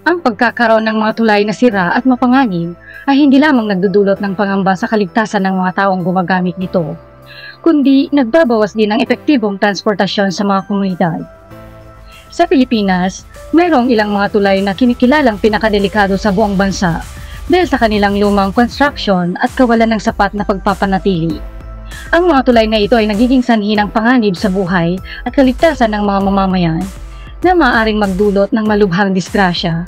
Ang pagkakaroon ng mga tulay na sira at mapanganib ay hindi lamang nagdudulot ng pangamba sa kaligtasan ng mga taong gumagamit nito, kundi nagbabawas din ng epektibong transportasyon sa mga komunidad. Sa Pilipinas, mayroong ilang mga tulay na kinikilalang pinakadelikado sa buong bansa dahil sa kanilang lumang construction at kawalan ng sapat na pagpapanatili. Ang mga tulay na ito ay nagiging sanhi ng panganib sa buhay at kaligtasan ng mga mamamayan na maaaring magdulot ng malubhang disgrasya.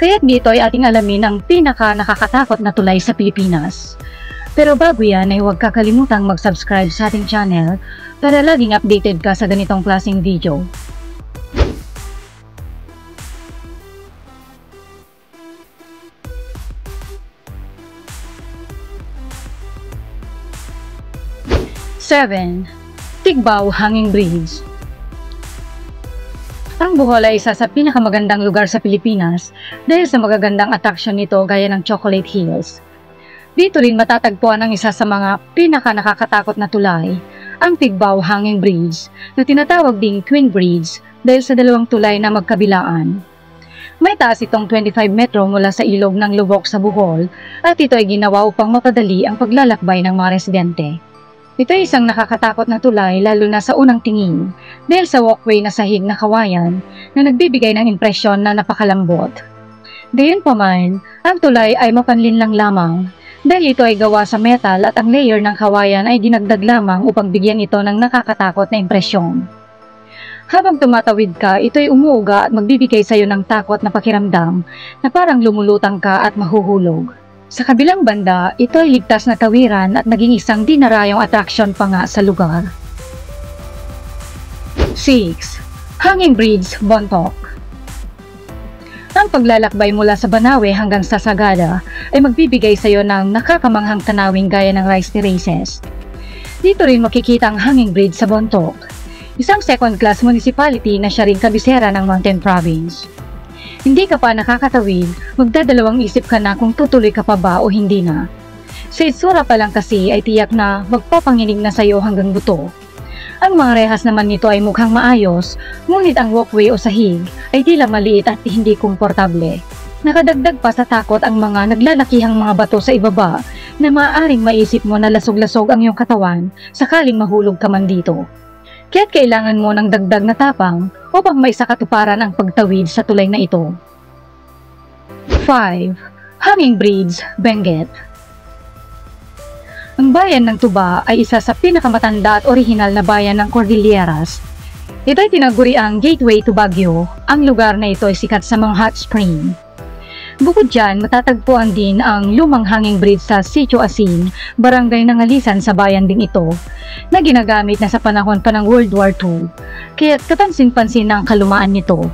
Kaya't dito ay ating alamin ang pinaka-nakakatakot na tulay sa Pilipinas. Pero bago yan ay huwag kakalimutang mag-subscribe sa ating channel para laging updated ka sa ganitong klaseng video. Seven, Tigbao Hanging Bridge. Ang Bohol ay isa sa pinakamagandang lugar sa Pilipinas dahil sa magagandang atraksyon nito gaya ng Chocolate Hills. Dito rin matatagpuan ang isa sa mga pinaka-nakakatakot na tulay, ang Tigbao Hanging Bridge na tinatawag ding Twin Bridge dahil sa dalawang tulay na magkabilaan. May taas itong 25 metro mula sa ilog ng Lubok sa Bohol at ito ay ginawa upang mapadali ang paglalakbay ng mga residente. Ito ay isang nakakatakot na tulay lalo na sa unang tingin dahil sa walkway na sahig na kawayan na nagbibigay ng impresyon na napakalambot. Gayunpaman, ang tulay ay mapanlinlang lamang dahil ito ay gawa sa metal at ang layer ng kawayan ay dinagdag lamang upang bigyan ito ng nakakatakot na impresyon. Habang tumatawid ka, ito ay umuuga at magbibigay sa iyo ng takot na pakiramdam na parang lumulutang ka at mahuhulog. Sa kabilang banda, ito ay ligtas na tawiran at naging isang dinarayong atraksyon pa nga sa lugar. 6. Hanging Bridge, Bontoc. Ang paglalakbay mula sa Banawe hanggang sa Sagada ay magbibigay sa iyo ng nakakamanghang tanawing gaya ng rice terraces. Dito rin makikita ang Hanging Bridge sa Bontoc, isang second-class municipality na siya rin kabisera ng Mountain Province. Hindi ka pa nakakatawid, magdadalawang isip ka na kung tutuloy ka pa ba o hindi na. Sa itsura pa lang kasi ay tiyak na magpapanginig na sa iyo hanggang buto. Ang mga rehas naman nito ay mukhang maayos, ngunit ang walkway o sahig ay tila maliit at hindi komportable. Nakadagdag pa sa takot ang mga naglalakihang mga bato sa ibaba na maaaring maisip mo na lasog-lasog ang iyong katawan sakaling mahulog ka man dito. Kaya't kailangan mo ng dagdag na tapang upang maisakatuparan ang pagtawid sa tulay na ito. 5. Hanging Bridge, Benguet. Ang bayan ng Tuba ay isa sa pinakamatanda at orihinal na bayan ng Cordilleras. Ito ay tinaguri ang Gateway to Baguio. Ang lugar na ito ay sikat sa mga hot spring. Bukod dyan, matatagpuan din ang lumang hanging bridge sa Sitio Asin, barangay ng Alisan sa bayan ding ito, na ginagamit na sa panahon pa ng World War II, kaya't kapansin-pansin ang kalumaan nito.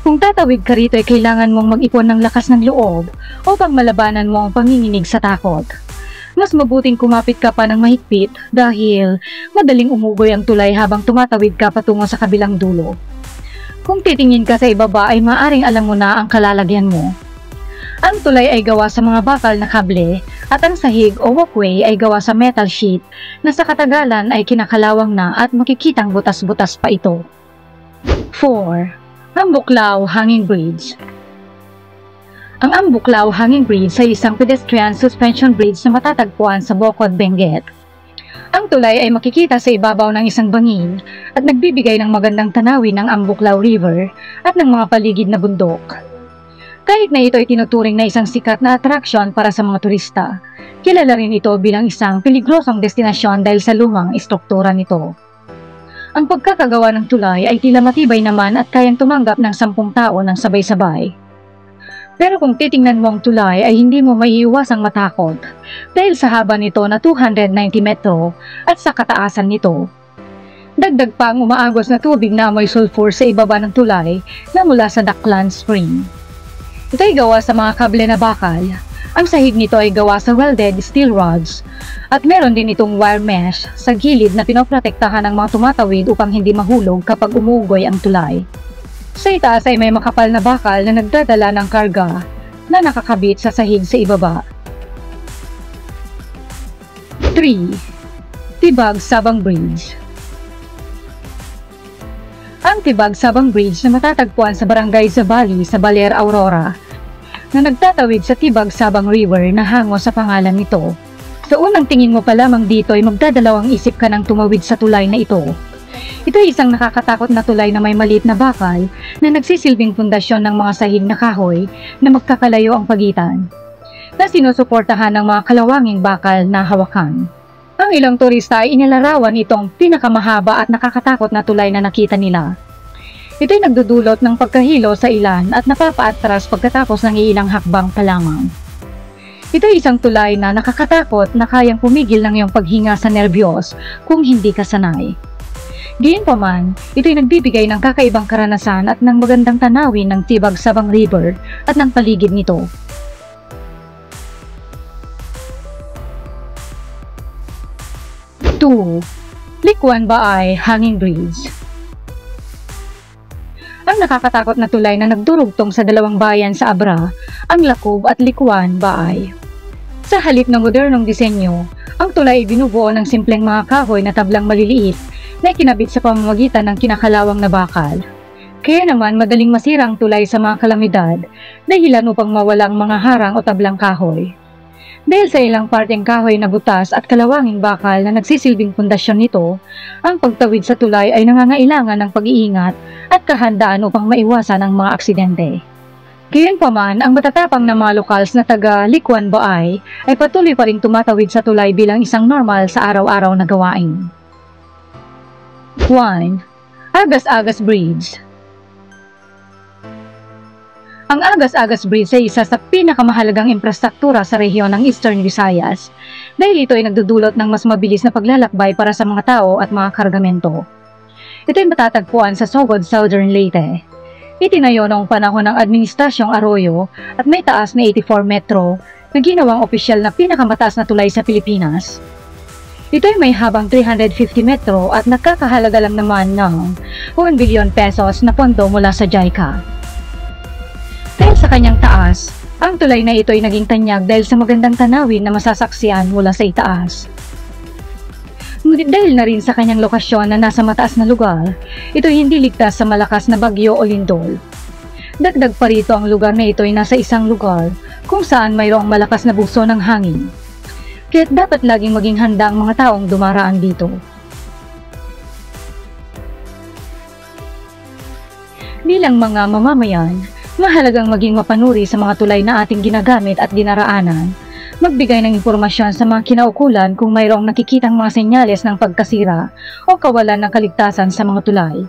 Kung tatawid ka rito ay kailangan mong mag-ipon ng lakas ng loob upang malabanan mo ang panginginig sa takot. Mas mabuting kumapit ka pa ng mahigpit dahil madaling umugoy ang tulay habang tumatawid ka patungo sa kabilang dulo. Kung titingin ka sa ibaba ay maaring alam mo na ang kalalagyan mo. Ang tulay ay gawa sa mga bakal na kable at ang sahig o walkway ay gawa sa metal sheet na sa katagalan ay kinakalawang na at makikitang butas-butas pa ito. 4. Ambuklao Hanging Bridge. Ang Ambuklao Hanging Bridge ay isang pedestrian suspension bridge na matatagpuan sa Bocod, Benguet. Ang tulay ay makikita sa ibabaw ng isang bangin at nagbibigay ng magandang tanawin ng Ambuklao River at ng mga paligid na bundok. Kahit na ito ay tinuturing na isang sikat na atraksyon para sa mga turista, kilala rin ito bilang isang peligrosong destinasyon dahil sa lumang istruktura nito. Ang pagkakagawa ng tulay ay tila matibay naman at kayang tumanggap ng 10 tao ng sabay-sabay. Pero kung titingnan mo ang tulay ay hindi mo maiiwasang matakot dahil sa haba nito na 290 metro at sa kataasan nito. Dagdag pa ang umaagos na tubig na amoy sulfur sa ibaba ng tulay na mula sa Daklan Spring. Ito ay gawa sa mga kable na bakal. Ang sahig nito ay gawa sa welded steel rods at meron din itong wire mesh sa gilid na pinoprotektahan ng mga tumatawid upang hindi mahulog kapag umuugoy ang tulay. Sa itaas ay may makapal na bakal na nagdadala ng karga na nakakabit sa sahig sa ibaba. 3. Tibag Sabang Bridge. Ang Tibag Sabang Bridge na matatagpuan sa Barangay Zambali sa Baler, Aurora, na nagtatawid sa Tibag Sabang River na hango sa pangalan nito. Sa unang tingin mo pa lamang dito ay magdadalawang isip ka ng tumawid sa tulay na ito. Ito ay isang nakakatakot na tulay na may maliit na bakal na nagsisilbing pundasyon ng mga sahig na kahoy na magkakalayo ang pagitan, na sinusuportahan ng mga kalawanging bakal na hawakan. Ang ilang turista ay inilarawan itong pinakamahaba at nakakatakot na tulay na nakita nila. Ito ay nagdudulot ng pagkahilo sa ilan at napapaatras pagkatapos ng ilang hakbang pa lamang. Ito ay isang tulay na nakakatakot na kayang pumigil ng iyong paghinga sa nerbiyos kung hindi ka sanay. Gayunpaman, ito ay nagbibigay ng kakaibang karanasan at ng magandang tanawin ng Tibag Sabang River at ng paligid nito. 2. Likuan Baay Hanging Bridge. Ang nakakatakot na tulay na nagdurugtong sa dalawang bayan sa Abra, ang Lacob at Likuan Baay. Sa halip ng modernong disenyo, ang tulay ay binubuo ng simpleng mga kahoy na tablang maliliit na ikinabit sa pamamagitan ng kinakalawang na bakal. Kaya naman madaling masira ang tulay sa mga kalamidad, dahilan upang mawala ang mga harang o tablang kahoy. Dahil sa ilang parteng kahoy na butas at kalawanging bakal na nagsisilbing pundasyon nito, ang pagtawid sa tulay ay nangangailangan ng pag-iingat at kahandaan upang maiwasan ang mga aksidente. Gayunpaman, ang matatapang na mga lokals na taga Likuan Baay ay patuloy pa ring tumatawid sa tulay bilang isang normal sa araw-araw na gawain. 1. Agas-Agas Bridge. Ang Agas-Agas Bridge ay isa sa pinakamahalagang infrastruktura sa rehiyon ng Eastern Visayas dahil ito ay nagdudulot ng mas mabilis na paglalakbay para sa mga tao at mga kargamento. Ito ay matatagpuan sa Sogod, Southern Leyte. Itinayo noong panahon ng Administrasyong Arroyo at may taas na 84 metro na ginawang opisyal na pinakamataas na tulay sa Pilipinas. Ito ay may habang 350 metro at nakakahalaga lang naman ng 1 bilyon pesos na pondo mula sa JICA. Dahil sa kanyang taas, ang tulay na ito ay naging tanyag dahil sa magandang tanawin na masasaksihan mula sa itaas. Ngunit dahil na rin sa kanyang lokasyon na nasa mataas na lugar, ito ay hindi ligtas sa malakas na bagyo o lindol. Dagdag pa rito ang lugar na ito ay nasa isang lugar kung saan mayroong malakas na bugso ng hangin. Kaya't dapat laging maging handa ang mga taong dumaraan dito. Bilang mga mamamayan, mahalagang maging mapanuri sa mga tulay na ating ginagamit at dinaraanan, magbigay ng impormasyon sa mga kinaukulan kung mayroong nakikitang mga senyales ng pagkasira o kawalan ng kaligtasan sa mga tulay.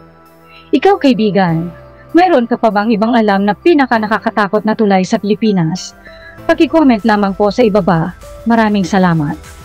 Ikaw kaibigan, mayroon ka pa bang ibang alam na pinaka-nakakatakot na tulay sa Pilipinas? Paki-comment lamang po sa ibaba. Maraming salamat.